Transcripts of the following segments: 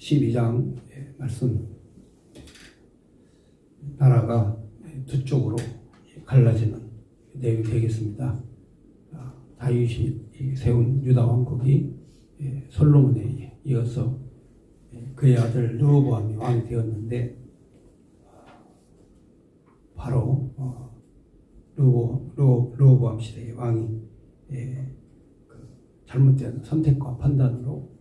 12장 말씀, 나라가 두 쪽으로 갈라지는 내용이 되겠습니다. 다윗이 세운 유다 왕국이 솔로몬에 이어서 그의 아들 르호보암이 왕이 되었는데, 바로 르호보암 시대의 왕이 잘못된 선택과 판단으로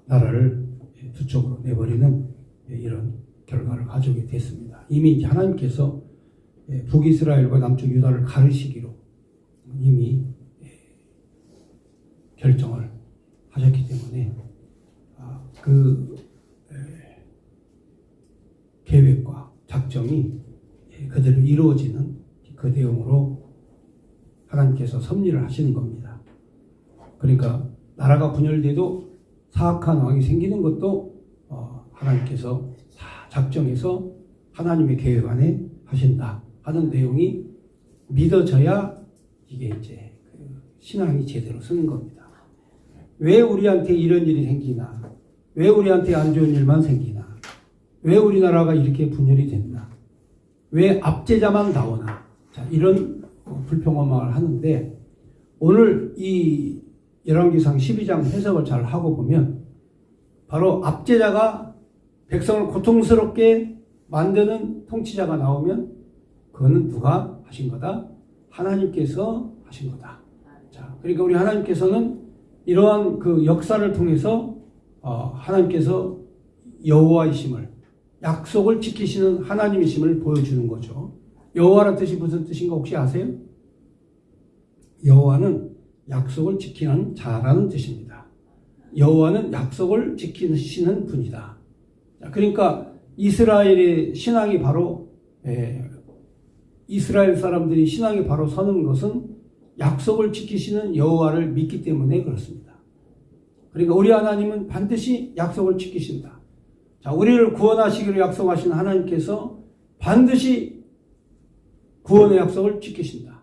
나라를 두 쪽으로 내버리는 이런 결과를 가져오게 됐습니다. 이미 이제 하나님께서 북이스라엘과 남쪽 유다를 가르시기로 이미 결정을 하셨기 때문에 그 계획과 작정이 그대로 이루어지는 그 내용으로 하나님께서 섭리를 하시는 겁니다. 그러니까 나라가 분열돼도 사악한 왕이 생기는 것도 하나님께서 다 작정해서 하나님의 계획 안에 하신다 하는 내용이 믿어져야 이게 이제 신앙이 제대로 쓰는 겁니다. 왜 우리한테 이런 일이 생기나? 왜 우리한테 안 좋은 일만 생기나? 왜 우리나라가 이렇게 분열이 됐나? 왜 압제자만 나오나? 자, 이런 불평원망을 하는데, 오늘 이 열왕기상 12장 해석을 잘 하고 보면 바로 압제자가 백성을 고통스럽게 만드는 통치자가 나오면 그거는 누가 하신 거다? 하나님께서 하신 거다. 자, 그러니까 우리 하나님께서는 이러한 그 역사를 통해서 하나님께서 여호와이심을, 약속을 지키시는 하나님이심을 보여주는 거죠. 여호와란 뜻이 무슨 뜻인가 혹시 아세요? 여호와는 약속을 지키는 자라는 뜻입니다. 여호와는 약속을 지키시는 분이다. 자, 그러니까 이스라엘의 신앙이 바로 이스라엘 사람들이 신앙이 바로 서는 것은 약속을 지키시는 여호와를 믿기 때문에 그렇습니다. 그러니까 우리 하나님은 반드시 약속을 지키신다. 자, 우리를 구원하시기로 약속하신 하나님께서 반드시 구원의 약속을 지키신다.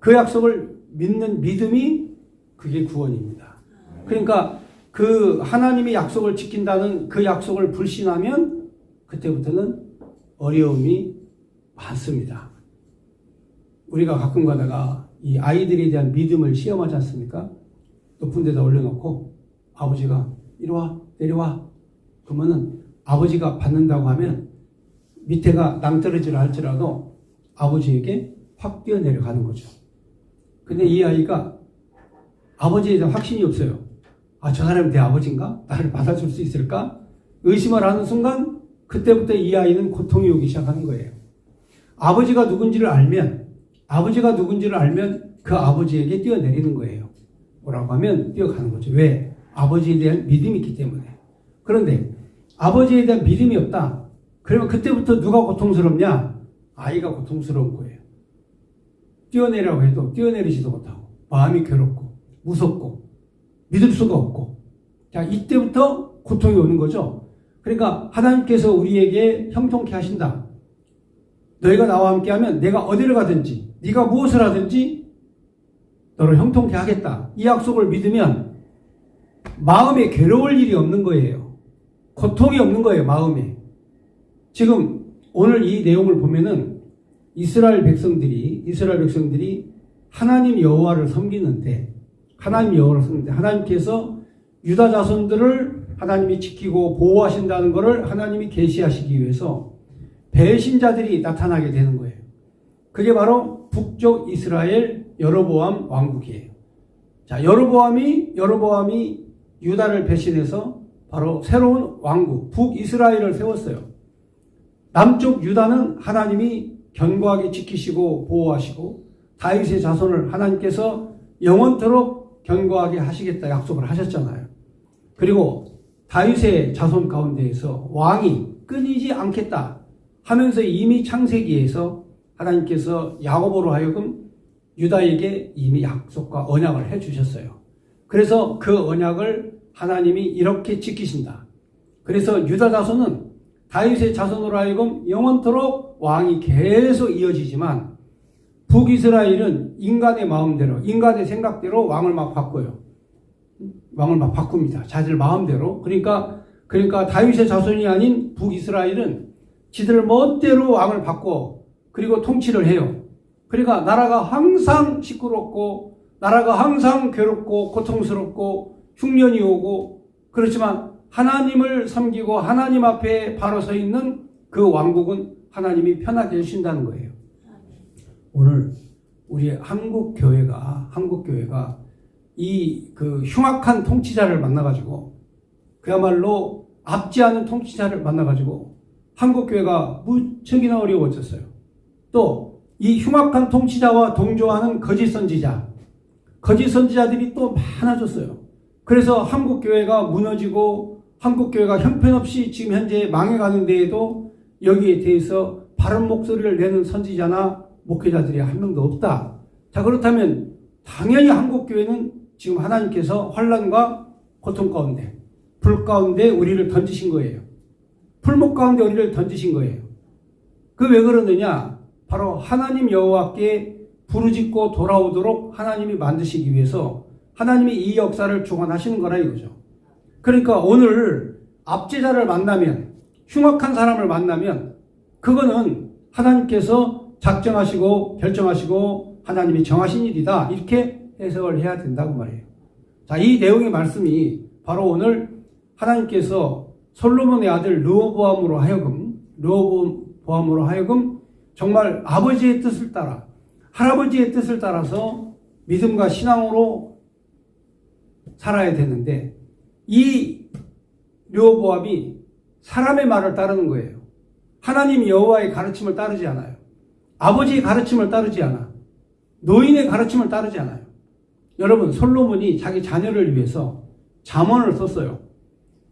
그 약속을 믿는 믿음이 그게 구원입니다. 그러니까 그 하나님이 약속을 지킨다는 그 약속을 불신하면 그때부터는 어려움이 많습니다. 우리가 가끔 가다가 이 아이들에 대한 믿음을 시험하지 않습니까? 높은 데다 올려놓고 아버지가 이리 와, 내려와. 그러면은 아버지가 받는다고 하면 밑에가 낭떠러지를 할지라도 아버지에게 확 뛰어내려가는 거죠. 근데 이 아이가 아버지에 대한 확신이 없어요. 저 사람이 내 아버지인가? 나를 받아줄 수 있을까? 의심을 하는 순간 그때부터 이 아이는 고통이 오기 시작하는 거예요. 아버지가 누군지를 알면 그 아버지에게 뛰어내리는 거예요. 뭐라고 하면 뛰어가는 거죠. 왜? 아버지에 대한 믿음이 있기 때문에. 그런데 아버지에 대한 믿음이 없다. 그러면 그때부터 누가 고통스럽냐? 아이가 고통스러운 거예요. 뛰어내려고 해도 뛰어내리지도 못하고 마음이 괴롭고 무섭고 믿을 수가 없고, 자, 이때부터 고통이 오는 거죠. 그러니까 하나님께서 우리에게 형통케 하신다. 너희가 나와 함께하면 내가 어디를 가든지 네가 무엇을 하든지 너를 형통케 하겠다. 이 약속을 믿으면 마음에 괴로울 일이 없는 거예요. 고통이 없는 거예요, 마음에. 지금 오늘 이 내용을 보면은 이스라엘 백성들이 하나님 여호와를 섬기는데 하나님께서 유다 자손들을 하나님이 지키고 보호하신다는 것을 하나님이 계시하시기 위해서 배신자들이 나타나게 되는 거예요. 그게 바로 북쪽 이스라엘 여로보암 왕국이에요. 자, 여로보암이 유다를 배신해서 바로 새로운 왕국 북이스라엘을 세웠어요. 남쪽 유다는 하나님이 견고하게 지키시고 보호하시고 다윗의 자손을 하나님께서 영원토록 견고하게 하시겠다 약속을 하셨잖아요. 그리고 다윗의 자손 가운데에서 왕이 끊이지 않겠다 하면서 이미 창세기에서 하나님께서 야고보로 하여금 유다에게 이미 약속과 언약을 해주셨어요. 그래서 그 언약을 하나님이 이렇게 지키신다. 그래서 유다 자손은 다윗의 자손으로 하여금 영원토록 왕이 계속 이어지지만 북이스라엘은 인간의 마음대로, 인간의 생각대로 왕을 막 바꿔요. 왕을 막 바꿉니다. 자들 마음대로. 그러니까 그러니까 다윗의 자손이 아닌 북이스라엘은 지들 멋대로 왕을 바꿔 그리고 통치를 해요. 그러니까 나라가 항상 시끄럽고 나라가 항상 괴롭고 고통스럽고 흉년이 오고 그렇지만 하나님을 섬기고 하나님 앞에 바로 서 있는 그 왕국은 하나님이 편하게 해주신다는 거예요. 오늘 우리 한국 교회가 이 그 흉악한 통치자를 만나가지고 그야말로 앞지 않은 통치자를 만나가지고 한국 교회가 무척이나 어려워졌어요. 또 이 흉악한 통치자와 동조하는 거짓 선지자들이 또 많아졌어요. 그래서 한국 교회가 무너지고 한국 교회가 형편없이 지금 현재 망해가는 데에도 여기에 대해서 바른 목소리를 내는 선지자나 목회자들이 한 명도 없다. 자, 그렇다면 당연히 한국 교회는 지금 하나님께서 환난과 고통 가운데, 불 가운데 우리를 던지신 거예요. 풀목 가운데 우리를 던지신 거예요. 그 왜 그러느냐? 바로 하나님 여호와께 부르짖고 돌아오도록 하나님이 만드시기 위해서 하나님이 이 역사를 주관하시는 거라 이거죠. 그러니까 오늘 압제자를 만나면, 흉악한 사람을 만나면 그거는 하나님께서 작정하시고 결정하시고 하나님이 정하신 일이다. 이렇게 해석을 해야 된다고 말이에요. 자, 이 내용의 말씀이 바로 오늘 하나님께서 솔로몬의 아들 르호보암으로 하여금 정말 아버지의 뜻을 따라 할아버지의 뜻을 따라서 믿음과 신앙으로 살아야 되는데 이 르호보암이 사람의 말을 따르는 거예요. 하나님 여호와의 가르침을 따르지 않아요. 아버지의 가르침을 따르지 않아. 노인의 가르침을 따르지 않아요. 여러분, 솔로몬이 자기 자녀를 위해서 잠언을 썼어요.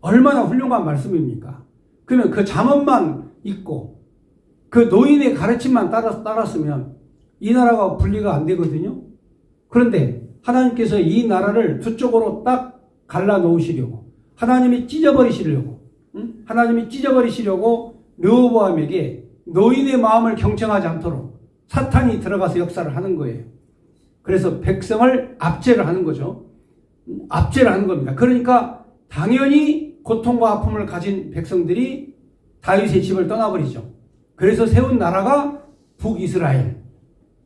얼마나 훌륭한 말씀입니까? 그러면 그 잠언만 읽고 그 노인의 가르침만 따랐으면 이 나라가 분리가 안 되거든요. 그런데 하나님께서 이 나라를 두 쪽으로 딱 갈라 놓으시려고 하나님이 찢어버리시려고 르호보암에게 노인의 마음을 경청하지 않도록 사탄이 들어가서 역사를 하는 거예요. 그래서 백성을 압제를 하는 거죠. 압제를 하는 겁니다. 그러니까 당연히 고통과 아픔을 가진 백성들이 다윗의 집을 떠나버리죠. 그래서 세운 나라가 북이스라엘,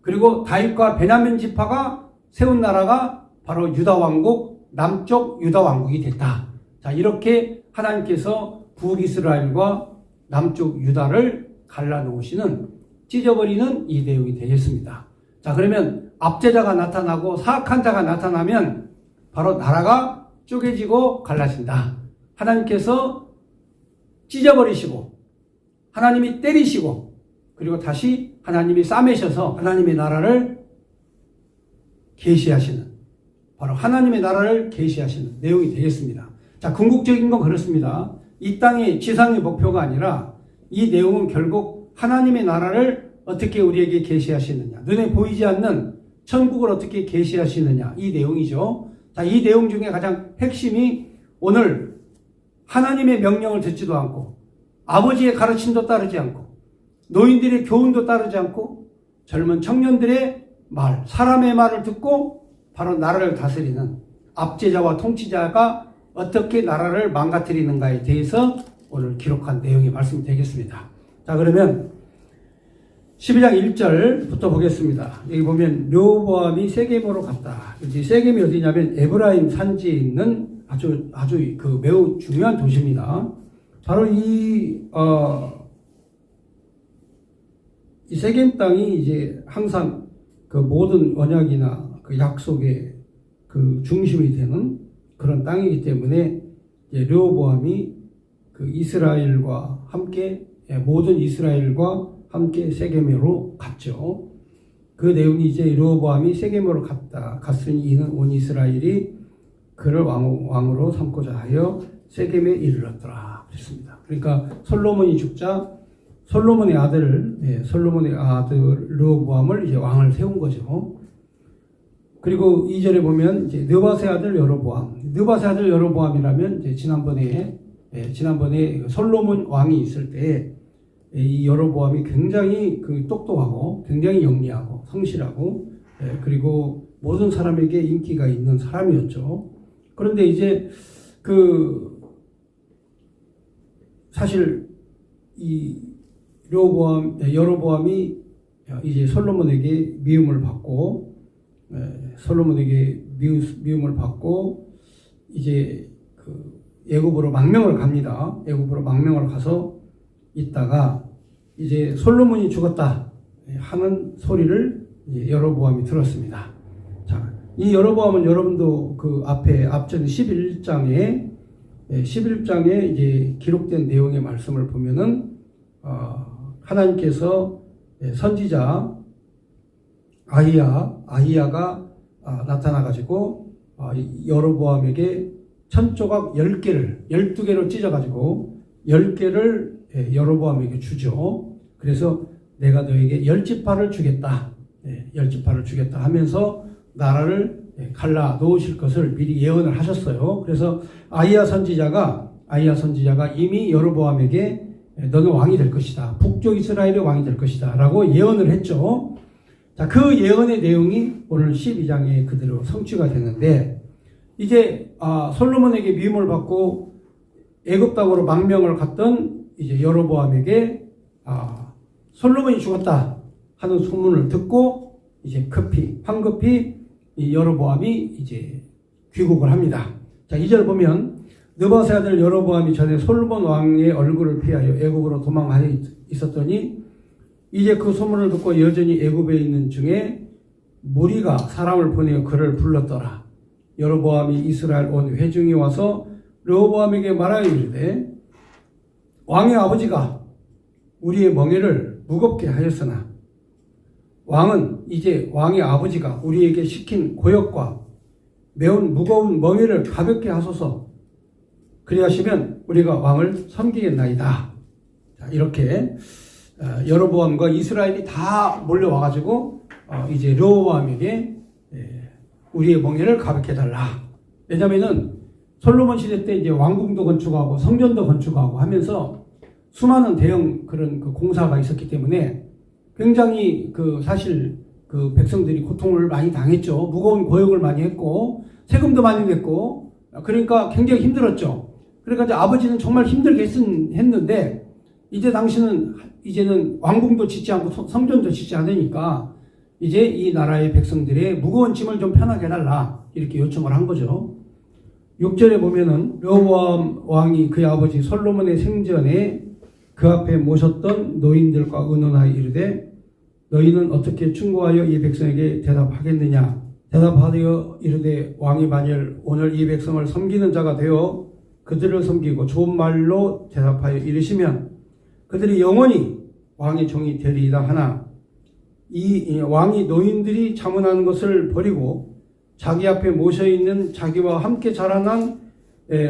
그리고 다윗과 베냐민 지파가 세운 나라가 바로 유다 왕국, 남쪽 유다 왕국이 됐다. 자, 이렇게 하나님께서 북이스라엘과 남쪽 유다를 갈라놓으시는, 찢어버리는 이 내용이 되겠습니다. 자, 그러면 압제자가 나타나고 사악한 자가 나타나면 바로 나라가 쪼개지고 갈라진다. 하나님께서 찢어버리시고 하나님이 때리시고 그리고 다시 하나님이 싸매셔서 하나님의 나라를 계시하시는, 바로 하나님의 나라를 계시하시는 내용이 되겠습니다. 자, 궁극적인 건 그렇습니다. 이 땅의 지상의 목표가 아니라 이 내용은 결국 하나님의 나라를 어떻게 우리에게 계시하시느냐, 눈에 보이지 않는 천국을 어떻게 계시하시느냐, 이 내용이죠. 자, 이 내용 중에 가장 핵심이 오늘 하나님의 명령을 듣지도 않고 아버지의 가르침도 따르지 않고 노인들의 교훈도 따르지 않고 젊은 청년들의 말, 사람의 말을 듣고 바로 나라를 다스리는 압제자와 통치자가 어떻게 나라를 망가뜨리는가에 대해서 오늘 기록한 내용의 말씀이 되겠습니다. 자, 그러면 12장 1절부터 보겠습니다. 여기 보면 르호보암이 세겜으로 갔다. 이 세겜이 어디냐면 에브라임 산지에 있는 아주 그 매우 중요한 도시입니다. 바로 이 세겜 땅이 이제 항상 그 모든 언약이나 그 약속의 그 중심이 되는 그런 땅이기 때문에 르호보암이 그 이스라엘과 함께, 모든 이스라엘과 함께 세겜으로 갔죠. 그 내용이 이제 르호보암이 세겜으로 갔으니 이는 온 이스라엘이 그를 왕으로 삼고자 하여 세겜에 이르렀더라 그랬습니다. 그러니까 솔로몬이 죽자 솔로몬의 아들 르호보암을 이제 왕을 세운 거죠. 그리고 2절에 보면 이제 느밧의 아들 여로보암이라면 이제 지난번에 솔로몬 왕이 있을 때 이 여로보암이 굉장히 그 똑똑하고 굉장히 영리하고 성실하고 그리고 모든 사람에게 인기가 있는 사람이었죠. 그런데 이제 그 사실 이 여로보암이 이제 솔로몬에게 미움을 받고 미움을 받고 이제 그 애굽으로 망명을 갑니다. 애굽으로 망명을 가서 있다가 이제 솔로몬이 죽었다 하는 소리를 여로보암이 들었습니다. 자, 이 여로보암은 여러분도 그 앞전 11장에 이제 기록된 내용의 말씀을 보면은 하나님께서 선지자 아히야가 나타나 가지고 여로보암에게 천조각 10개를 12개로 찢어 가지고 10개를 여로보암에게 주죠. 그래서 내가 너에게 10지파를 주겠다. 10지파를 주겠다 하면서 나라를 갈라 놓으실 것을 미리 예언을 하셨어요. 그래서 아히야 선지자가 이미 여로보암에게 너는 왕이 될 것이다. 북쪽 이스라엘의 왕이 될 것이다. 라고 예언을 했죠. 자, 그 예언의 내용이 오늘 12장에 그대로 성취가 되는데, 이제 솔로몬에게 미움을 받고 애굽 땅으로 망명을 갔던 이제 여로보암에게 솔로몬이 죽었다 하는 소문을 듣고 이제 황급히 이 여로보암이 이제 귀국을 합니다. 자, 2절 보면 느바세 아들 여로보암이 전에 솔로몬 왕의 얼굴을 피하여 애굽으로 도망하여 있었더니 이제 그 소문을 듣고 여전히 애굽에 있는 중에 무리가 사람을 보내어 그를 불렀더라. 여로보암이 이스라엘 온 회중이 와서 르호보암에게 말하여 이르되 왕의 아버지가 우리의 멍에를 무겁게 하였으나 왕은 이제 왕의 아버지가 우리에게 시킨 고역과 매운 무거운 멍에를 가볍게 하소서. 그리하시면 우리가 왕을 섬기겠나이다. 자, 이렇게 여로보암과 이스라엘이 다 몰려와가지고 이제 르호보암에게 우리의 멍에를 가볍게 해달라. 왜냐면은 솔로몬 시대 때 이제 왕궁도 건축하고 성전도 건축하고 하면서 수많은 대형 그런 그 공사가 있었기 때문에 굉장히 사실 백성들이 고통을 많이 당했죠. 무거운 고역을 많이 했고 세금도 많이 냈고 그러니까 굉장히 힘들었죠. 그러니까 이제 아버지는 정말 힘들게 했는데 이제는 왕궁도 짓지 않고 성전도 짓지 않으니까 이제 이 나라의 백성들의 무거운 짐을 좀 편하게 해달라 이렇게 요청을 한 거죠. 6절에 보면은 르호보암 왕이 그의 아버지 솔로몬의 생전에 그 앞에 모셨던 노인들과 의논하여 이르되 너희는 어떻게 충고하여 이 백성에게 대답하겠느냐. 대답하여 이르되 왕이 만일 오늘 이 백성을 섬기는 자가 되어 그들을 섬기고 좋은 말로 대답하여 이르시면 그들이 영원히 왕의 종이 되리이다 하나 이 왕이 노인들이 자문하는 것을 버리고 자기 앞에 모셔있는 자기와 함께 자라난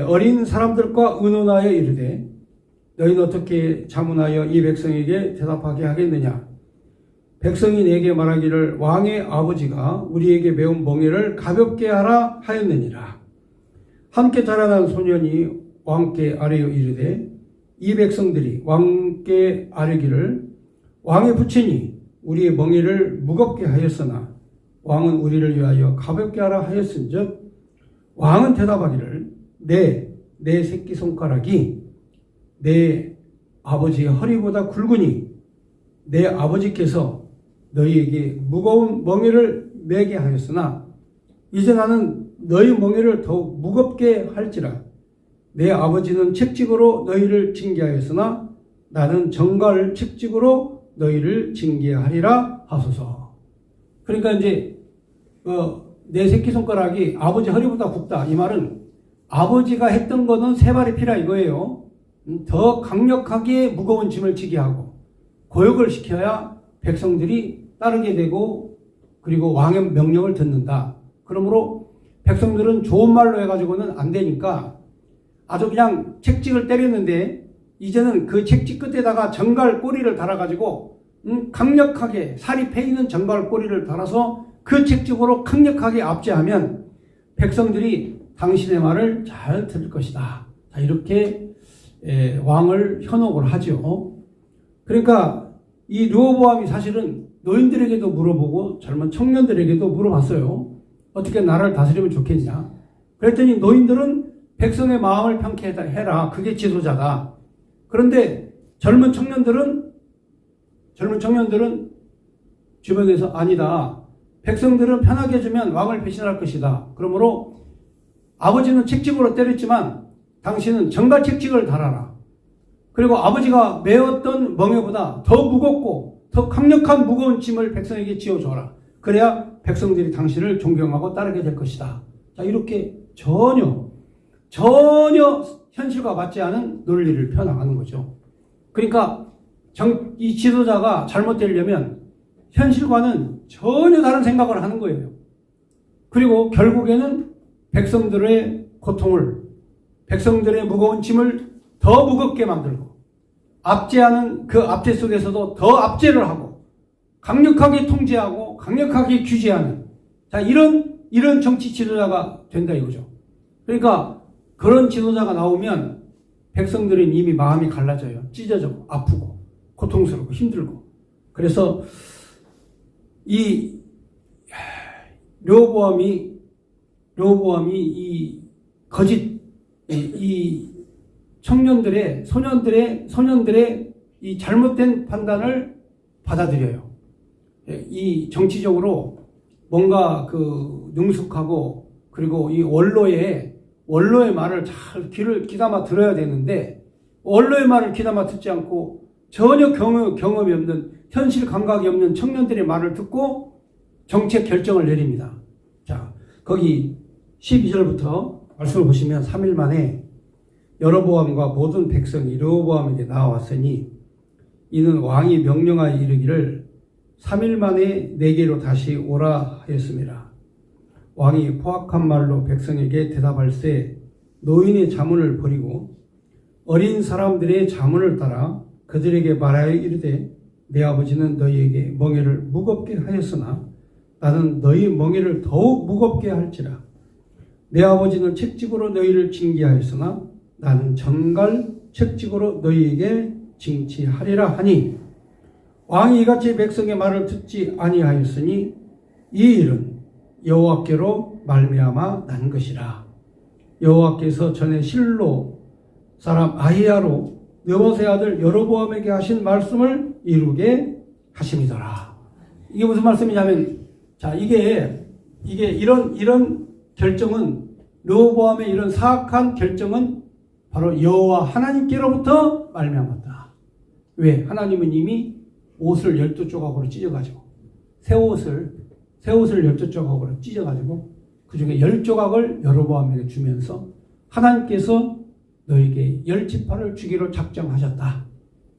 어린 사람들과 의논하여 이르되 너희는 어떻게 자문하여 이 백성에게 대답하게 하겠느냐. 백성이 내게 말하기를 왕의 아버지가 우리에게 매운 멍에를 가볍게 하라 하였느니라. 함께 자라난 소년이 왕께 아뢰어 이르되 이 백성들이 왕께 아뢰기를 왕의 부친이 우리의 멍에를 무겁게 하였으나 왕은 우리를 위하여 가볍게 하라 하였은즉 왕은 대답하기를 내 새끼손가락이 내 아버지의 허리보다 굵으니 내 아버지께서 너희에게 무거운 멍에를 매게 하였으나 이제 나는 너희 멍에를 더욱 무겁게 할지라. 내 아버지는 책직으로 너희를 징계하였으나 나는 정갈 책직으로 너희를 징계하리라 하소서. 그러니까 이제 내 새끼손가락이 아버지 허리보다 굵다. 이 말은 아버지가 했던 거는 세 발의 피라 이거예요. 더 강력하게 무거운 짐을 지게 하고 고역을 시켜야 백성들이 따르게 되고 그리고 왕의 명령을 듣는다. 그러므로 백성들은 좋은 말로 해가지고는 안 되니까 아주 그냥 책직을 때렸는데 이제는 그 책직 끝에다가 정갈 꼬리를 달아가지고 강력하게 살이 패이는 정갈 꼬리를 달아서 그 책직으로 강력하게 압제하면 백성들이 당신의 말을 잘 들을 것이다. 자, 이렇게 왕을 현혹을 하죠. 그러니까 이 르호보암이 사실은 노인들에게도 물어보고 젊은 청년들에게도 물어봤어요. 어떻게 나라를 다스리면 좋겠냐. 그랬더니 노인들은 백성의 마음을 편케 해라. 그게 지도자다. 그런데 젊은 청년들은 주변에서 아니다. 백성들은 편하게 해주면 왕을 배신할 것이다. 그러므로 아버지는 책찍으로 때렸지만 당신은 정갈책찍을 달아라. 그리고 아버지가 메었던 멍에보다 더 무겁고 더 강력한 무거운 짐을 백성에게 지어줘라. 그래야 백성들이 당신을 존경하고 따르게 될 것이다. 자, 이렇게 전혀 현실과 맞지 않은 논리를 펴나가는 거죠. 그러니까 이 지도자가 잘못되려면 현실과는 전혀 다른 생각을 하는 거예요. 그리고 결국에는 백성들의 고통을, 백성들의 무거운 짐을 더 무겁게 만들고, 압제하는 그 압제 속에서도 더 압제를 하고, 강력하게 통제하고, 강력하게 규제하는, 자, 이런 정치 지도자가 된다 이거죠. 그러니까 그런 지도자가 나오면 백성들은 이미 마음이 갈라져요. 찢어져, 아프고, 고통스럽고, 힘들고. 그래서 이 르호보암이 이 거짓, 이 청년들의, 소년들의 이 잘못된 판단을 받아들여요. 이 정치적으로 뭔가 능숙하고, 그리고 이 원로의 말을 잘 귀담아 들어야 되는데, 원로의 말을 귀담아 듣지 않고 전혀 경험이 없는, 현실 감각이 없는 청년들의 말을 듣고 정책 결정을 내립니다. 자, 거기 12절부터 말씀을 보시면 3일 만에 여로보암과 모든 백성이 르호보암에게 나와왔으니 이는 왕이 명령하여 이르기를 3일 만에 내게로 다시 오라 하였습니다. 왕이 포악한 말로 백성에게 대답할세 노인의 자문을 버리고 어린 사람들의 자문을 따라 그들에게 말하여 이르되 내 아버지는 너희에게 멍에를 무겁게 하였으나 나는 너희 멍에를 더욱 무겁게 할지라. 내 아버지는 책찍으로 너희를 징계하였으나 나는 정갈 책찍으로 너희에게 징치하리라 하니 왕이 이같이 백성의 말을 듣지 아니하였으니 이 일은 여호와께로 말미암아 난 것이라. 여호와께서 전에 실로 사람 아히야로 느밧의 아들 여로보암에게 하신 말씀을 이루게 하심이더라. 이게 무슨 말씀이냐면, 자, 이게 이런 결정은, 르호보암의 이런 사악한 결정은 바로 여호와 하나님께로부터 말미암았다. 왜? 하나님은 이미 옷을 12조각으로 찢어가지고, 새 옷을 12조각으로 찢어가지고 그 중에 10조각을 여로보암에게 주면서 하나님께서 너에게 10지파를 주기로 작정하셨다.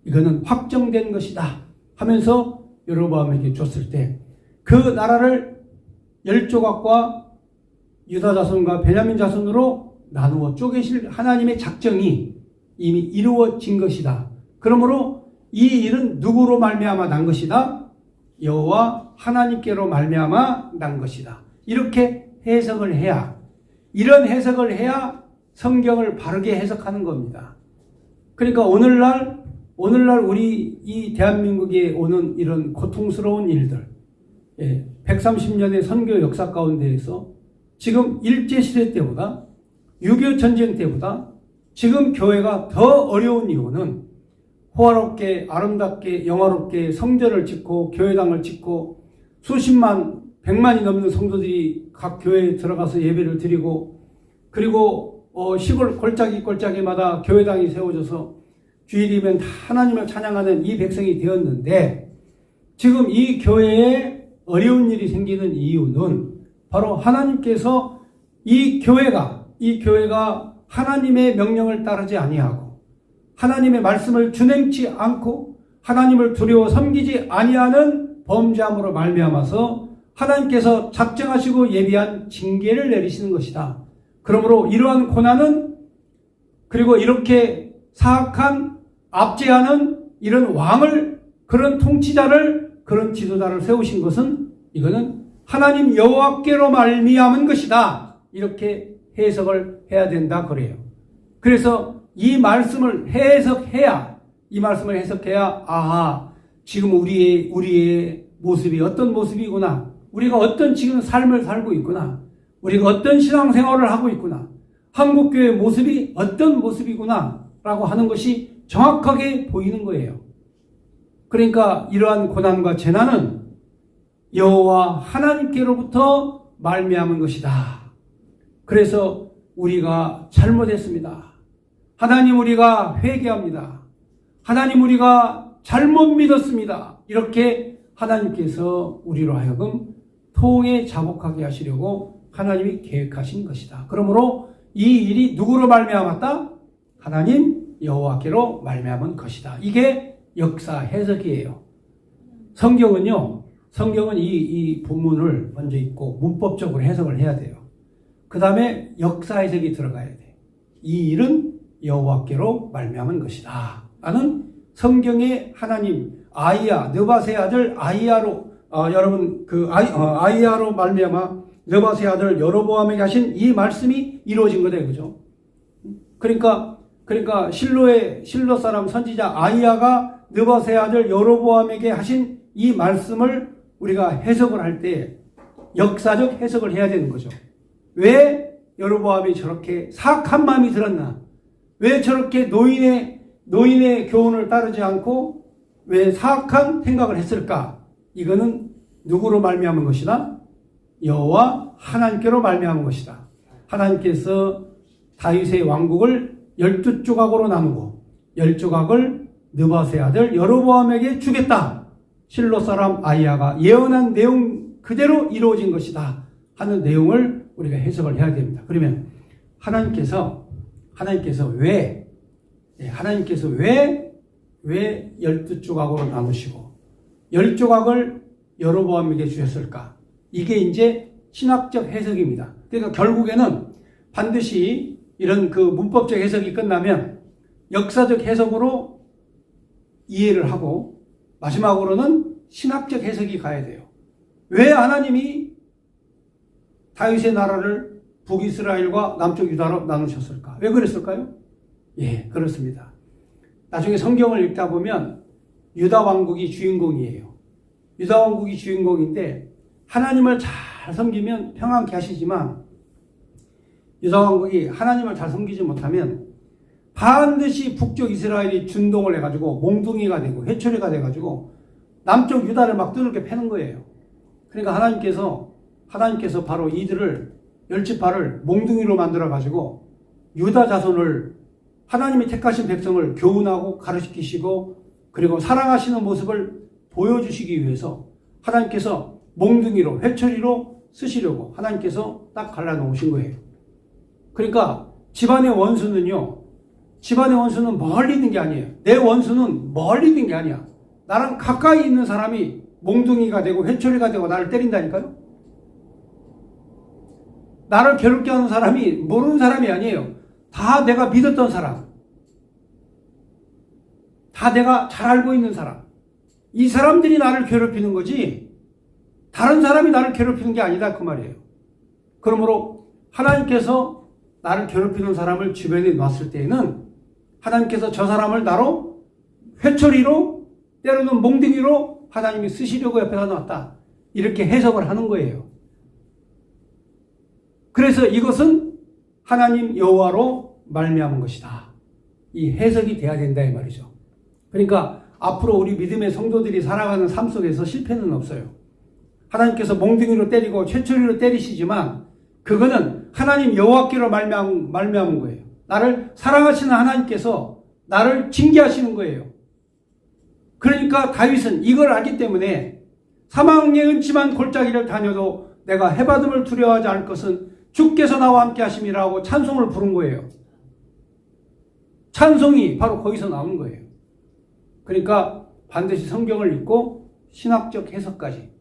이거는 확정된 것이다 하면서 여로보암에게 줬을 때 그 나라를 10조각과 유다 자손과 베냐민 자손으로 나누어 쪼개실 하나님의 작정이 이미 이루어진 것이다. 그러므로 이 일은 누구로 말미암아 난 것이다? 여호와 하나님께로 말미암아 난 것이다. 이렇게 해석을 해야, 이런 해석을 해야 성경을 바르게 해석하는 겁니다. 그러니까 오늘날 우리 이 대한민국에 오는 이런 고통스러운 일들, 130년의 선교 역사 가운데에서 지금 일제시대 때보다 6.25 전쟁 때보다 지금 교회가 더 어려운 이유는 호화롭게 아름답게 영화롭게 성전을 짓고 교회당을 짓고 수십만 100만이 넘는 성도들이 각 교회에 들어가서 예배를 드리고, 그리고 시골 골짜기마다 교회당이 세워져서 주일이면 다 하나님을 찬양하는 이 백성이 되었는데, 지금 이 교회에 어려운 일이 생기는 이유는 바로 하나님께서 이 교회가 하나님의 명령을 따르지 아니하고 하나님의 말씀을 준행치 않고 하나님을 두려워 섬기지 아니하는 범죄함으로 말미암아서 하나님께서 작정하시고 예비한 징계를 내리시는 것이다. 그러므로 이러한 고난은, 그리고 이렇게 사악한 압제하는 이런 왕을, 그런 통치자를, 그런 지도자를 세우신 것은 이거는 하나님 여호와께로 말미암은 것이다. 이렇게 해석을 해야 된다 그래요. 그래서 이 말씀을 해석해야, 아하, 지금 우리의 모습이 어떤 모습이구나, 우리가 어떤 지금 삶을 살고 있구나, 우리가 어떤 신앙생활을 하고 있구나, 한국교회의 모습이 어떤 모습이구나 라고 하는 것이 정확하게 보이는 거예요. 그러니까 이러한 고난과 재난은 여호와 하나님께로부터 말미암은 것이다. 그래서 우리가 잘못했습니다. 하나님, 우리가 회개합니다. 하나님, 우리가 잘못 믿었습니다. 이렇게 하나님께서 우리로 하여금 통에 자복하게 하시려고 하나님이 계획하신 것이다. 그러므로 이 일이 누구로 말미암았다? 하나님 여호와께로 말미암은 것이다. 이게 역사 해석이에요. 성경은 이 본문을 먼저 읽고 문법적으로 해석을 해야 돼요. 그 다음에 역사 해석이 들어가야 돼. 이 일은 여호와께로 말미암은 것이다 라는 성경의 하나님 아이야, 느바세 아들 아이야로 여러분 아이야로 말미암아 느바세 아들 여로보암에게 하신 이 말씀이 이루어진 거다, 그죠? 그러니까 실로 사람 선지자 아이야가 느바세 아들 여로보암에게 하신 이 말씀을 우리가 해석을 할 때 역사적 해석을 해야 되는 거죠. 왜 여로보암이 저렇게 사악한 마음이 들었나? 왜 저렇게 노인의 교훈을 따르지 않고 왜 사악한 생각을 했을까? 이거는 누구로 말미암은 것이다? 여호와 하나님께로 말미암은 것이다. 하나님께서 다윗의 왕국을 12조각으로 나누고 10조각을 느바세 아들 여로보암에게 주겠다. 실로 사람 아이야가 예언한 내용 그대로 이루어진 것이다 하는 내용을 우리가 해석을 해야 됩니다. 그러면 하나님께서 왜 12조각으로 나누시고 10조각을 여로보암에게 주셨을까? 이게 이제 신학적 해석입니다. 그러니까 결국에는 반드시 이런 그 문법적 해석이 끝나면 역사적 해석으로 이해를 하고 마지막으로는 신학적 해석이 가야 돼요. 왜 하나님이 다윗의 나라를 북이스라엘과 남쪽 유다로 나누셨을까? 왜 그랬을까요? 예, 그렇습니다. 나중에 성경을 읽다 보면 유다 왕국이 주인공이에요. 유다 왕국이 주인공인데 하나님을 잘 섬기면 평안케 하시지만 유다 왕국이 하나님을 잘 섬기지 못하면 반드시 북쪽 이스라엘이 준동을 해가지고 몽둥이가 되고 회초리가 돼가지고 남쪽 유다를 막 두들겨 패는 거예요. 그러니까 하나님께서 바로 이들을 10지파를 몽둥이로 만들어가지고 유다 자손을 하나님이 택하신 백성을 교훈하고 가르치시고 그리고 사랑하시는 모습을 보여주시기 위해서 하나님께서 몽둥이로 회초리로 쓰시려고 하나님께서 딱 갈라놓으신 거예요. 그러니까 집안의 원수는 멀리 있는 게 아니에요. 내 원수는 멀리 있는 게 아니야. 나랑 가까이 있는 사람이 몽둥이가 되고 회초리가 되고 나를 때린다니까요. 나를 괴롭게 하는 사람이 모르는 사람이 아니에요. 다 내가 믿었던 사람. 다 내가 잘 알고 있는 사람. 이 사람들이 나를 괴롭히는 거지 다른 사람이 나를 괴롭히는 게 아니다 그 말이에요. 그러므로 하나님께서 나를 괴롭히는 사람을 주변에 놨을 때에는 하나님께서 저 사람을 나로 회초리로 때로는 몽둥이로 하나님이 쓰시려고 옆에다 놨다. 이렇게 해석을 하는 거예요. 그래서 이것은 하나님 여호와로 말미암은 것이다. 이 해석이 돼야 된다 이 말이죠. 그러니까 앞으로 우리 믿음의 성도들이 살아가는 삶 속에서 실패는 없어요. 하나님께서 몽둥이로 때리고 회초리로 때리시지만 그거는 하나님 여호와께로 말미암은 거예요. 나를 사랑하시는 하나님께서 나를 징계하시는 거예요. 그러니까 다윗은 이걸 알기 때문에 사망의 음침한 골짜기를 다녀도 내가 해받음을 두려워하지 않을 것은 주께서 나와 함께 하심이라고 찬송을 부른 거예요. 찬송이 바로 거기서 나오는 거예요. 그러니까 반드시 성경을 읽고 신학적 해석까지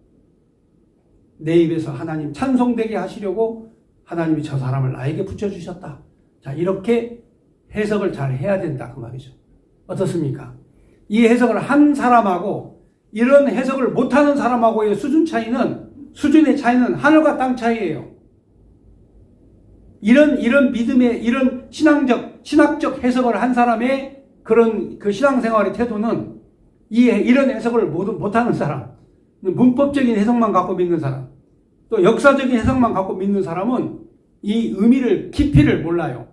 내 입에서 하나님 찬송되게 하시려고 하나님이 저 사람을 나에게 붙여주셨다. 자, 이렇게 해석을 잘 해야 된다 그 말이죠. 어떻습니까? 이 해석을 한 사람하고 이런 해석을 못하는 사람하고의 수준의 차이는 하늘과 땅 차이예요. 이런 믿음의 이런 신학적 해석을 한 사람의 그런 그 신앙생활의 태도는 이런 해석을 못하는 사람, 문법적인 해석만 갖고 믿는 사람, 또 역사적인 해석만 갖고 믿는 사람은 이 깊이를 몰라요.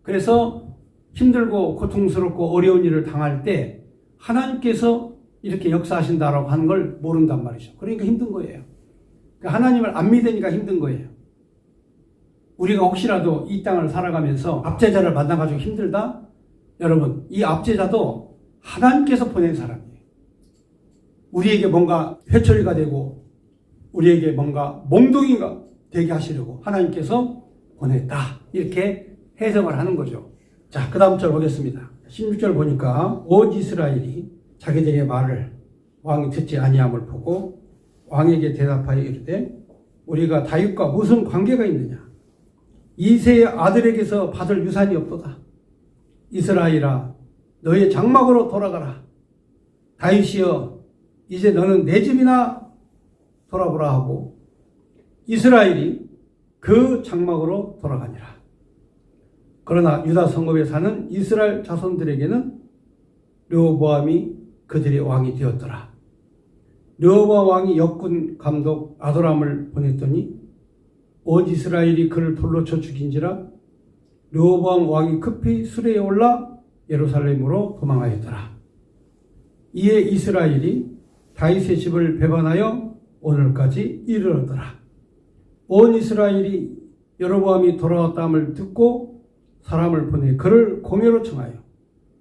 그래서 힘들고 고통스럽고 어려운 일을 당할 때 하나님께서 이렇게 역사하신다라고 하는 걸 모른단 말이죠. 그러니까 힘든 거예요. 하나님을 안 믿으니까 힘든 거예요. 우리가 혹시라도 이 땅을 살아가면서 압제자를 만나가지고 힘들다? 여러분, 이 압제자도 하나님께서 보낸 사람이에요. 우리에게 뭔가 회초리가 되고 우리에게 뭔가 몽둥이가 되게 하시려고 하나님께서 보냈다. 이렇게 해석을 하는 거죠. 자, 그 다음 절 보겠습니다. 16절 보니까 온 이스라엘이 자기들의 말을 왕이 듣지 아니함을 보고 왕에게 대답하여 이르되 우리가 다윗과 무슨 관계가 있느냐? 이새의 아들에게서 받을 유산이 없도다. 이스라엘아 너의 장막으로 돌아가라. 다윗이여 이제 너는 내 집이나 돌아보라 하고 이스라엘이 그 장막으로 돌아가니라. 그러나 유다 성읍에 사는 이스라엘 자손들에게는 르호보암이 그들의 왕이 되었더라. 르호보암 왕이 역군 감독 아도람을 보냈더니 온 이스라엘이 그를 돌로 쳐 죽인지라 르호보암 왕이 급히 수레에 올라 예루살렘으로 도망하였더라. 이에 이스라엘이 다윗의 집을 배반하여 오늘까지 이르렀더라. 온 이스라엘이 여로보암이 돌아왔다함을 듣고 사람을 보내 그를 공회로 청하여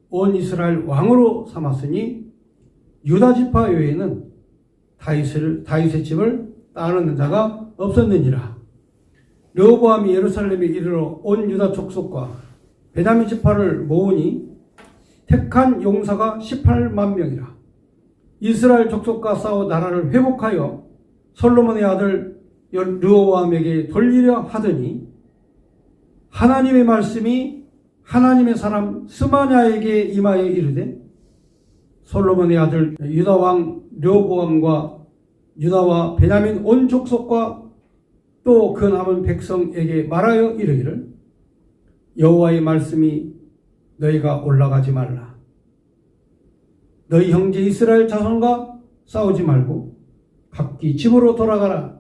온 이스라엘 왕으로 삼았으니 유다 지파 외에는 다윗의 집을 따르는 자가 없었느니라. 르호보암이 예루살렘에 이르러 온 유다 족속과 베냐민 지파를 모으니 택한 용사가 18만 명이라. 이스라엘 족속과 싸워 나라를 회복하여 솔로몬의 아들 르호보암에게 돌리려 하더니 하나님의 말씀이 하나님의 사람 스마냐에게 임하여 이르되 솔로몬의 아들 유다 왕 르호보암과 유다와 베냐민 온 족속과 또 그 남은 백성에게 말하여 이르기를 여호와의 말씀이 너희가 올라가지 말라. 너희 형제 이스라엘 자손과 싸우지 말고 각기 집으로 돌아가라.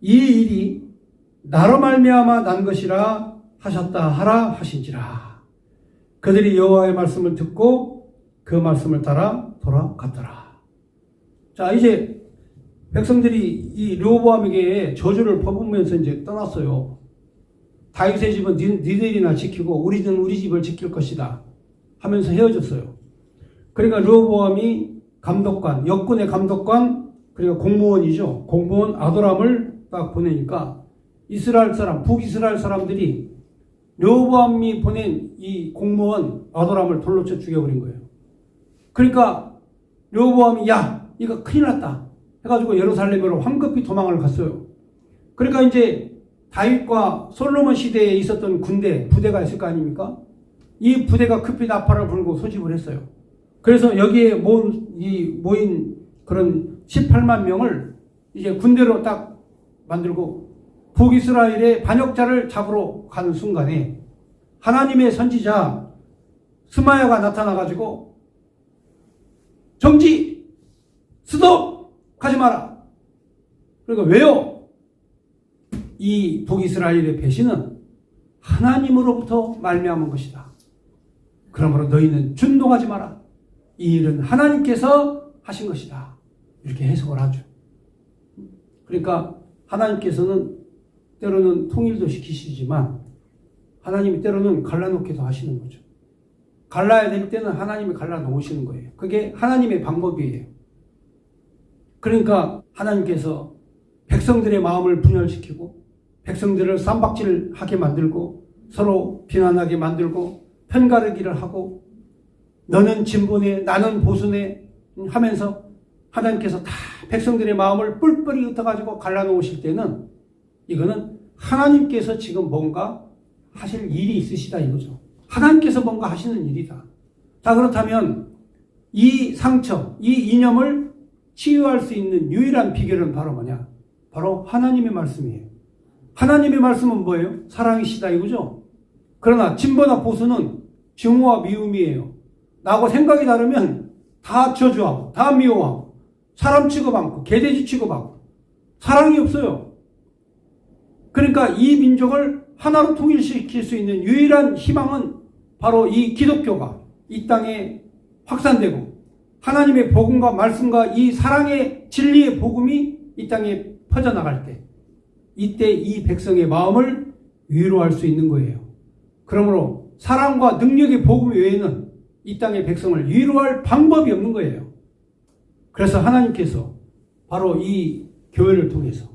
이 일이 나로 말미암아 난 것이라 하셨다 하라 하신지라. 그들이 여호와의 말씀을 듣고 그 말씀을 따라 돌아갔더라. 자, 이제 백성들이 이 르호보암에게 저주를 퍼부으면서 이제 떠났어요. 다윗의 집은 니들이나 지키고 우리는 우리 집을 지킬 것이다 하면서 헤어졌어요. 그러니까 르호보암이 감독관, 역군의 감독관, 그러니까 공무원이죠. 공무원 아도람을 딱 보내니까 이스라엘 사람, 북이스라엘 사람들이 르호보암이 보낸 이 공무원 아도람을 돌로 쳐 죽여버린 거예요. 그러니까 르호보암이 야, 이거 큰일 났다 해가지고 예루살렘으로 황급히 도망을 갔어요. 그러니까 이제 다윗과 솔로몬 시대에 있었던 군대, 부대가 있을 거 아닙니까? 이 부대가 급히 나팔을 불고 소집을 했어요. 그래서 여기에 모인 그런 18만 명을 이제 군대로 딱 만들고 북이스라엘의 반역자를 잡으러 가는 순간에 하나님의 선지자 스마야가 나타나가지고 정지! 스톱! 하지 마라! 그러니까 왜요? 이 북이스라엘의 배신은 하나님으로부터 말미암은 것이다. 그러므로 너희는 준동하지 마라. 이 일은 하나님께서 하신 것이다. 이렇게 해석을 하죠. 그러니까 하나님께서는 때로는 통일도 시키시지만 하나님이 때로는 갈라놓기도 하시는 거죠. 갈라야 될 때는 하나님이 갈라놓으시는 거예요. 그게 하나님의 방법이에요. 그러니까 하나님께서 백성들의 마음을 분열시키고 백성들을 쌈박질하게 만들고 서로 비난하게 만들고 편가르기를 하고 너는 진보네 나는 보수네 하면서 하나님께서 다 백성들의 마음을 뿔뿔이 흩어가지고 갈라놓으실 때는 이거는 하나님께서 지금 뭔가 하실 일이 있으시다 이거죠. 하나님께서 뭔가 하시는 일이다. 자, 그렇다면 이 상처, 이 이념을 치유할 수 있는 유일한 비결은 바로 뭐냐? 바로 하나님의 말씀이에요. 하나님의 말씀은 뭐예요? 사랑이시다 이거죠. 그러나 진보나 보수는 증오와 미움이에요. 나하고 생각이 다르면 다 저주하고 다 미워하고 사람 취급 않고 개돼지 취급하고 사랑이 없어요. 그러니까 이 민족을 하나로 통일시킬 수 있는 유일한 희망은 바로 이 기독교가 이 땅에 확산되고 하나님의 복음과 말씀과 이 사랑의 진리의 복음이 이 땅에 퍼져나갈 때 이때 이 백성의 마음을 위로할 수 있는 거예요. 그러므로 사랑과 능력의 복음 외에는 이 땅의 백성을 위로할 방법이 없는 거예요. 그래서 하나님께서 바로 이 교회를 통해서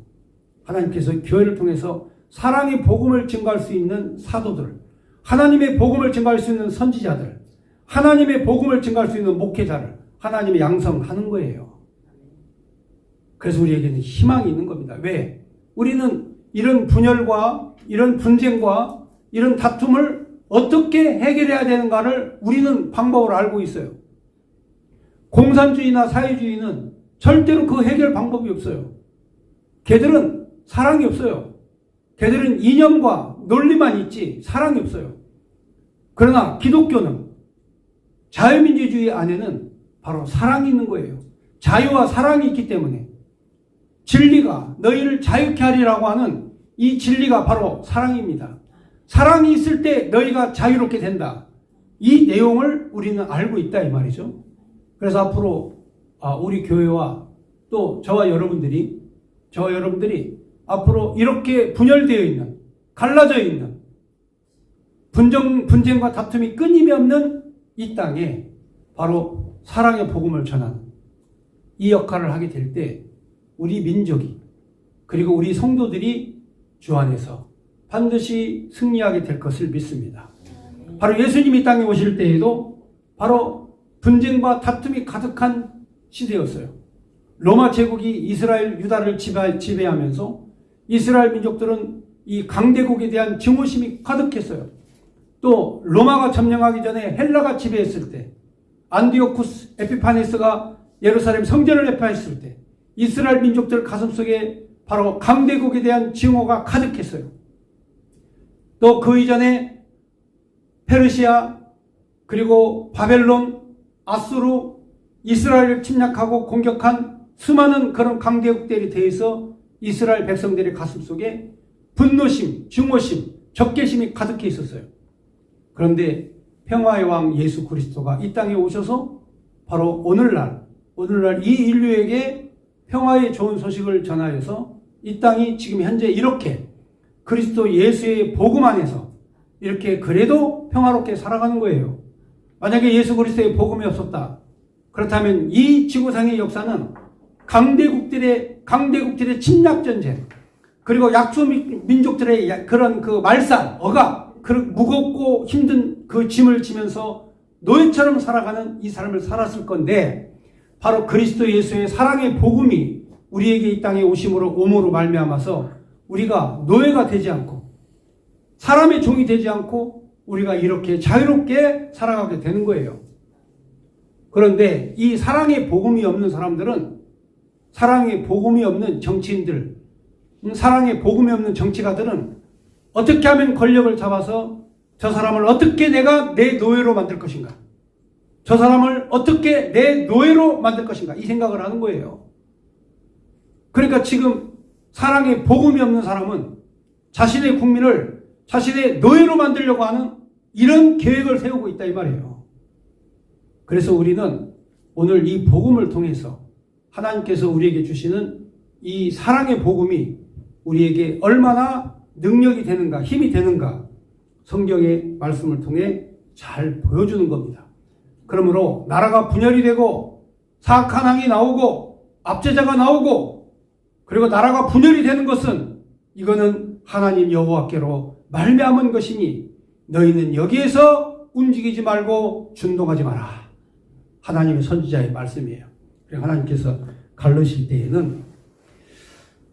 하나님께서 교회를 통해서 사랑의 복음을 증거할 수 있는 사도들, 하나님의 복음을 증거할 수 있는 선지자들, 하나님의 복음을 증거할 수 있는 목회자를 하나님의 양성하는 거예요. 그래서 우리에게는 희망이 있는 겁니다. 왜? 우리는 이런 분열과 이런 분쟁과 이런 다툼을 어떻게 해결해야 되는가를 우리는 방법을 알고 있어요. 공산주의나 사회주의는 절대로 그 해결 방법이 없어요. 걔들은 사랑이 없어요. 걔들은 이념과 논리만 있지 사랑이 없어요. 그러나 기독교는 자유민주주의 안에는 바로 사랑이 있는 거예요. 자유와 사랑이 있기 때문에 진리가 너희를 자유케 하리라고 하는 이 진리가 바로 사랑입니다. 사랑이 있을 때 너희가 자유롭게 된다. 이 내용을 우리는 알고 있다 이 말이죠. 그래서 앞으로 우리 교회와 또 저와 여러분들이 앞으로 이렇게 분열되어 있는, 갈라져 있는 분쟁과 다툼이 끊임이 없는 이 땅에 바로 사랑의 복음을 전하는 이 역할을 하게 될 때 우리 민족이 그리고 우리 성도들이 주 안에서 반드시 승리하게 될 것을 믿습니다. 바로 예수님이 땅에 오실 때에도 바로 분쟁과 다툼이 가득한 시대였어요. 로마 제국이 이스라엘 유다를 지배하면서 이스라엘 민족들은 이 강대국에 대한 증오심이 가득했어요. 또 로마가 점령하기 전에 헬라가 지배했을 때 안디오쿠스 에피파네스가 예루살렘 성전을 회파했을 때 이스라엘 민족들 가슴속에 바로 강대국에 대한 증오가 가득했어요. 또 그 이전에 페르시아 그리고 바벨론, 아수르, 이스라엘을 침략하고 공격한 수많은 그런 강대국들에 대해서 이스라엘 백성들의 가슴속에 분노심, 증오심, 적개심이 가득해 있었어요. 그런데 평화의 왕 예수 그리스도가 이 땅에 오셔서 바로 오늘날 이 인류에게 평화의 좋은 소식을 전하여서 이 땅이 지금 현재 이렇게 그리스도 예수의 복음 안에서 이렇게 그래도 평화롭게 살아가는 거예요. 만약에 예수 그리스도의 복음이 없었다. 그렇다면 이 지구상의 역사는 강대국들의 침략전쟁, 그리고 약소 민족들의 그런 그 말살, 억압, 그 무겁고 힘든 그 짐을 지면서 노예처럼 살아가는 이 삶을 살았을 건데, 바로 그리스도 예수의 사랑의 복음이 우리에게 이 땅에 오므로 말미암아서 우리가 노예가 되지 않고 사람의 종이 되지 않고 우리가 이렇게 자유롭게 살아가게 되는 거예요. 그런데 이 사랑의 복음이 없는 사람들은, 사랑의 복음이 없는 정치인들, 사랑의 복음이 없는 정치가들은 어떻게 하면 권력을 잡아서 저 사람을 어떻게 내가 내 노예로 만들 것인가, 저 사람을 어떻게 내 노예로 만들 것인가, 이 생각을 하는 거예요. 그러니까 지금 사랑의 복음이 없는 사람은 자신의 국민을 자신의 노예로 만들려고 하는 이런 계획을 세우고 있다 이 말이에요. 그래서 우리는 오늘 이 복음을 통해서 하나님께서 우리에게 주시는 이 사랑의 복음이 우리에게 얼마나 능력이 되는가, 힘이 되는가 성경의 말씀을 통해 잘 보여주는 겁니다. 그러므로 나라가 분열이 되고 사악한 왕이 나오고 압제자가 나오고 그리고 나라가 분열이 되는 것은 이거는 하나님 여호와께로 말미암은 것이니 너희는 여기에서 움직이지 말고 준동하지 마라. 하나님의 선지자의 말씀이에요. 그리고 하나님께서 갈르실 때에는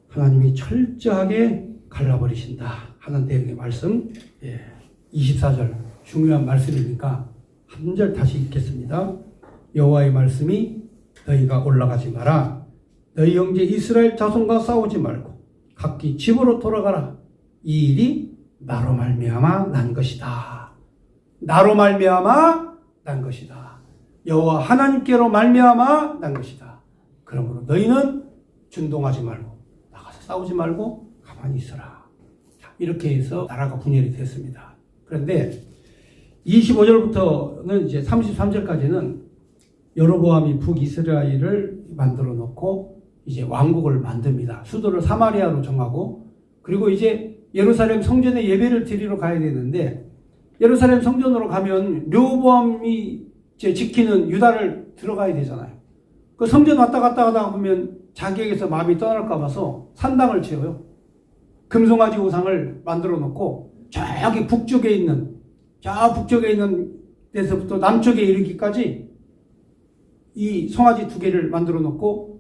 하나님이 철저하게 갈라버리신다 하는 내용의 말씀, 24절 중요한 말씀이니까 한 절 다시 읽겠습니다. 여호와의 말씀이 너희가 올라가지 마라. 너희 형제 이스라엘 자손과 싸우지 말고 각기 집으로 돌아가라. 이 일이 나로 말미암아 난 것이다. 나로 말미암아 난 것이다. 여호와 하나님께로 말미암아 난 것이다. 그러므로 너희는 준동하지 말고 나가서 싸우지 말고 가만히 있어라. 이렇게 해서 나라가 분열이 됐습니다. 그런데 25절부터는 이제 33절까지는 여로보암이 북이스라엘을 만들어 놓고 이제 왕국을 만듭니다. 수도를 사마리아로 정하고, 그리고 이제 예루살렘 성전에 예배를 드리러 가야 되는데, 예루살렘 성전으로 가면 르호보암이 이제 지키는 유다를 들어가야 되잖아요. 그 성전 왔다 갔다 하다 보면 자기에게서 마음이 떠날까 봐서 산당을 지어요. 금송아지 우상을 만들어 놓고 저기 북쪽에 있는 데서부터 남쪽에 이르기까지 이 송아지 두 개를 만들어 놓고,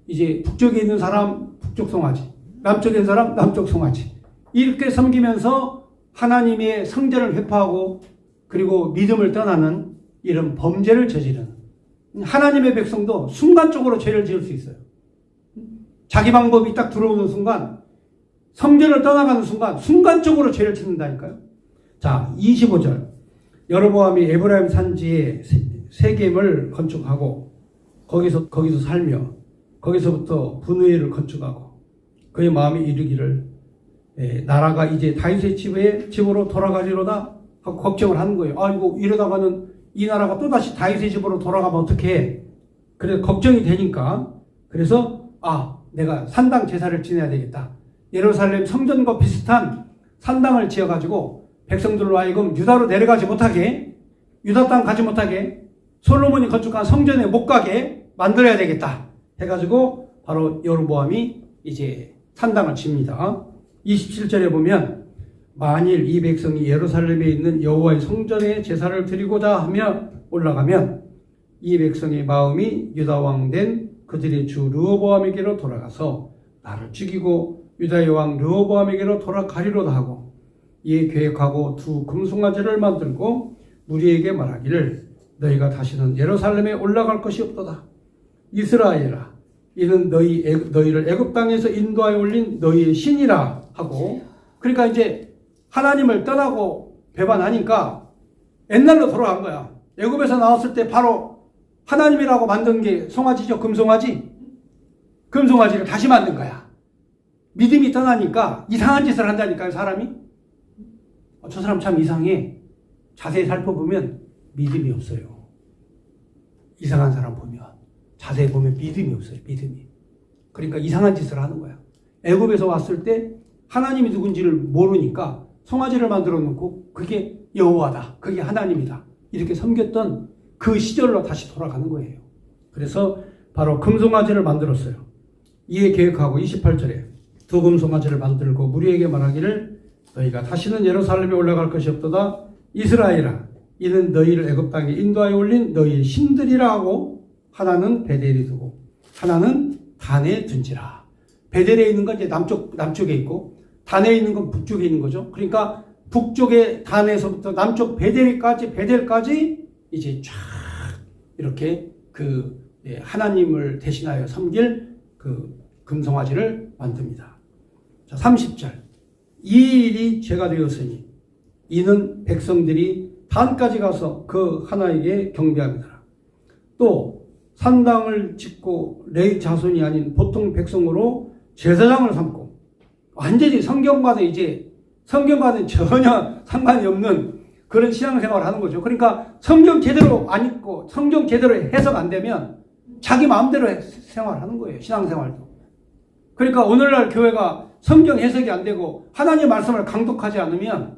이제 북쪽에 있는 사람 북쪽 송아지, 남쪽에 있는 사람 남쪽 송아지, 이렇게 섬기면서 하나님의 성전을 회파하고 그리고 믿음을 떠나는 이런 범죄를 저지르는, 하나님의 백성도 순간적으로 죄를 지을 수 있어요. 자기 방법이 딱 들어오는 순간, 성전을 떠나가는 순간 순간적으로 죄를 짓는다니까요. 자, 25절. 여로보암이 에브라임 산지에 세겜을 건축하고 거기서 살며 거기서부터 분회를 건축하고 그의 마음이 이르기를 나라가 이제 다윗의 집으로 돌아가리로다 하고 걱정을 하는 거예요. 아이고, 이러다가는 이 나라가 또다시 다윗의 집으로 돌아가면 어떡해. 그래서 걱정이 되니까, 그래서 내가 산당 제사를 지내야 되겠다. 예루살렘 성전과 비슷한 산당을 지어가지고 백성들로 하여금 유다로 내려가지 못하게, 유다 땅 가지 못하게, 솔로몬이 건축한 성전에 못 가게 만들어야 되겠다 해가지고 바로 여로보암이 이제 산당을 칩니다. 27절에 보면 만일 이 백성이 예루살렘에 있는 여호와의 성전에 제사를 드리고자 하며 올라가면 이 백성의 마음이 유다 왕 된 그들의 주 르호보암에게로 돌아가서 나를 죽이고 유다의 왕 르호보암에게로 돌아가리로다 하고, 이에 계획하고 두 금송아지를 만들고 무리에게 말하기를 너희가 다시는 예루살렘에 올라갈 것이 없도다. 이스라엘아, 이는 너희를 애굽 땅에서 인도하여 올린 너희의 신이라 하고, 그러니까 이제 하나님을 떠나고 배반하니까 옛날로 돌아간 거야. 애굽에서 나왔을 때 바로 하나님이라고 만든 게 송아지죠. 금송아지. 금송아지를 다시 만든 거야. 믿음이 떠나니까 이상한 짓을 한다니까요, 사람이. 저 사람 참 이상해. 자세히 살펴보면 믿음이 없어요. 이상한 사람 보면, 자세히 보면 믿음이 없어요. 믿음이. 그러니까 이상한 짓을 하는 거야. 애굽에서 왔을 때 하나님이 누군지를 모르니까 송아지를 만들어 놓고 그게 여호와다, 그게 하나님이다, 이렇게 섬겼던 그 시절로 다시 돌아가는 거예요. 그래서 바로 금송아지를 만들었어요. 이에 계획하고 28절에 두 금송아지를 만들고 무리에게 말하기를 너희가 다시는 예루살렘에 올라갈 것이 없도다. 이스라엘아, 이는 너희를 애굽 땅에 인도하여 올린 너희의 신들이라 하고, 하나는 베델에 두고 하나는 단에 둔지라. 베델에 있는 건 이제 남쪽에 있고 단에 있는 건 북쪽에 있는 거죠. 그러니까 북쪽의 단에서부터 남쪽 베델까지 이제 쫙 이렇게 하나님을 대신하여 섬길 그 금송아지를 만듭니다. 자, 30절. 이 일이 죄가 되었으니 이는 백성들이 단까지 가서 그 하나에게 경배함이더라. 또 산당을 짓고 레위 자손이 아닌 보통 백성으로 제사장을 삼고, 완전히 성경과는 전혀 상관이 없는 그런 신앙생활을 하는 거죠. 그러니까 성경 제대로 안 읽고 성경 제대로 해석 안 되면 자기 마음대로 생활하는 거예요. 신앙생활도. 그러니까 오늘날 교회가 성경 해석이 안 되고 하나님의 말씀을 강독하지 않으면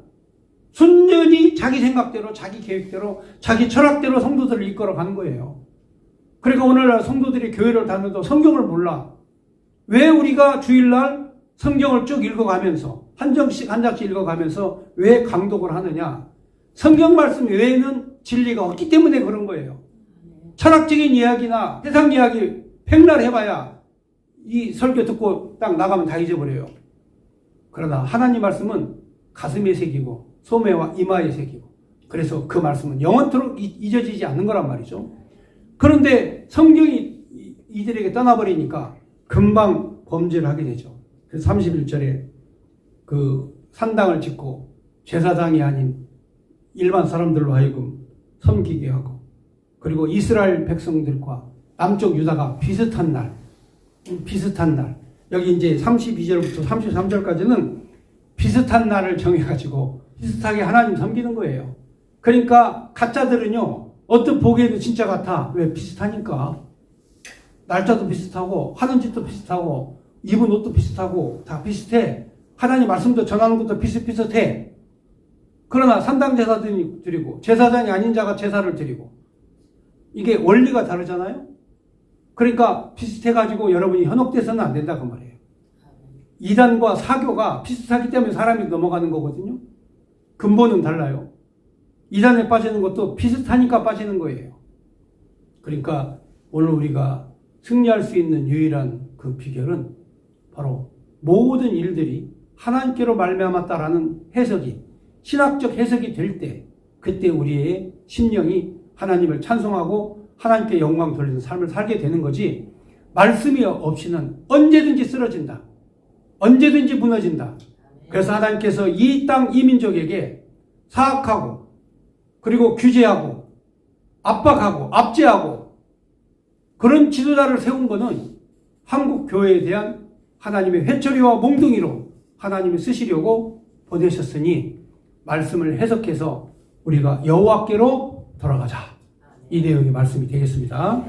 순전히 자기 생각대로, 자기 계획대로, 자기 철학대로 성도들을 이끌어 가는 거예요. 그러니까 오늘날 성도들이 교회를 다녀도 성경을 몰라. 왜 우리가 주일날 성경을 쭉 읽어가면서 한 장씩 읽어가면서 왜 강독을 하느냐? 성경 말씀 외에는 진리가 없기 때문에 그런 거예요. 철학적인 이야기나 세상 이야기 백날 해봐야 이 설교 듣고 딱 나가면 다 잊어버려요. 그러나 하나님 말씀은 가슴에 새기고 소매와 이마에 새기고, 그래서 그 말씀은 영원토록 잊어지지 않는 거란 말이죠. 그런데 성경이 이들에게 떠나버리니까 금방 범죄를 하게 되죠. 그래서 31절에 그 산당을 짓고 제사장이 아닌 일반 사람들로 하여금 섬기게 하고, 그리고 이스라엘 백성들과 남쪽 유다가 비슷한 날, 여기 이제 32절부터 33절까지는 비슷한 날을 정해가지고 비슷하게 하나님 섬기는 거예요. 그러니까 가짜들은요, 어떤 보기에도 진짜 같아. 왜? 비슷하니까. 날짜도 비슷하고, 하는 짓도 비슷하고, 입은 옷도 비슷하고, 다 비슷해. 하나님 말씀도 전하는 것도 비슷비슷해. 그러나 산당 제사 드리고, 제사장이 아닌 자가 제사를 드리고, 이게 원리가 다르잖아요? 그러니까 비슷해가지고 여러분이 현혹돼서는 안 된다, 그 말이에요. 이단과 사교가 비슷하기 때문에 사람이 넘어가는 거거든요. 근본은 달라요. 이단에 빠지는 것도 비슷하니까 빠지는 거예요. 그러니까 오늘 우리가 승리할 수 있는 유일한 그 비결은 바로 모든 일들이 하나님께로 말미암았다라는 해석이, 신학적 해석이 될 때, 그때 우리의 심령이 하나님을 찬송하고 하나님께 영광 돌리는 삶을 살게 되는 거지, 말씀이 없이는 언제든지 쓰러진다. 언제든지 무너진다. 그래서 하나님께서 이 땅 이민족에게 사악하고, 그리고 규제하고, 압박하고, 압제하고, 그런 지도자를 세운 것은 한국 교회에 대한 하나님의 회초리와 몽둥이로 하나님이 쓰시려고 보내셨으니, 말씀을 해석해서 우리가 여호와께로 돌아가자. 이 내용의 말씀이 되겠습니다.